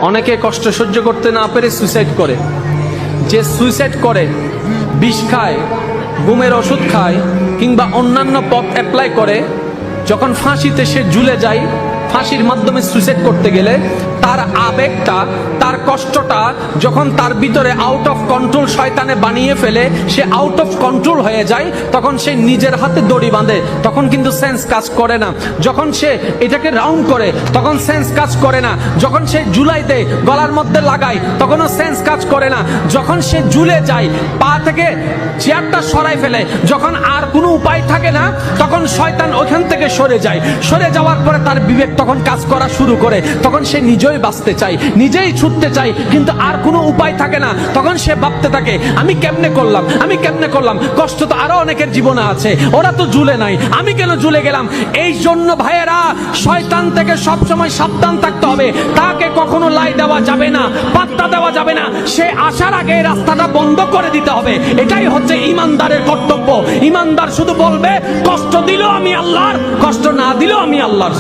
অনেকে কষ্ট সহ্য করতে না পেরে সুইসাইড করে। যে সুইসাইড করে, বিষ খায়, ঘুমের ওষুধ খায়, কিংবা অন্যান্য পথ অ্যাপ্লাই করে, যখন ফাঁসিতে সে ঝুলে যায়, ফাঁসির মাধ্যমে সুইসাইড করতে গেলে তার আবেগটা, তার কষ্টটা যখন তার ভিতরে আউট অফ কন্ট্রোল শয়তানে বানিয়ে ফেলে, সে আউট অফ কন্ট্রোল হয়ে যায়, তখন সে নিজের হাতে দড়ি বাঁধে, তখন কিন্তু সেন্স কাজ করে না। যখন সে এটাকে রাউন্ড করে, তখন সেন্স কাজ করে না। যখন সে ঝুলাই দেয়, গলার মধ্যে লাগায়, তখনও সেন্স কাজ করে না। যখন সে ঝুলে যায়, পা থেকে চেয়ারটা সরাই ফেলে, যখন আর কোনো উপায় থাকে না, তখন শয়তান ওইখান থেকে সরে যায়। সরে যাওয়ার পরে তার বিবেক তখন কাজ করা শুরু করে, তখন সে নিজেই বাঁচতে চায়, নিজেই ছুটতে চায়, কিন্তু আর কোনো উপায় থাকে না। তখন সে ভাবতে থাকে, আমি কেমনে করলাম, আমি কেমনে করলাম, কষ্ট তো আরো অনেকের জীবনে আছে, ওরা তো ঝুলে নাই, আমি কেন ঝুলে গেলাম। এই জন্য ভাইয়েরা, শয়তান থেকে সবসময় সাবধান থাকতে হবে। তাকে কখনো লাই দেওয়া যাবে না, পাত্তা দেওয়া যাবে না। সে আসার আগে রাস্তাটা বন্ধ করে দিতে হবে। এটাই হচ্ছে ইমানদারের কর্তব্য। ইমানদার শুধু বলবে, কষ্ট দিলেও আমি আল্লাহর, কষ্ট না দিলেও আমি আল্লাহর।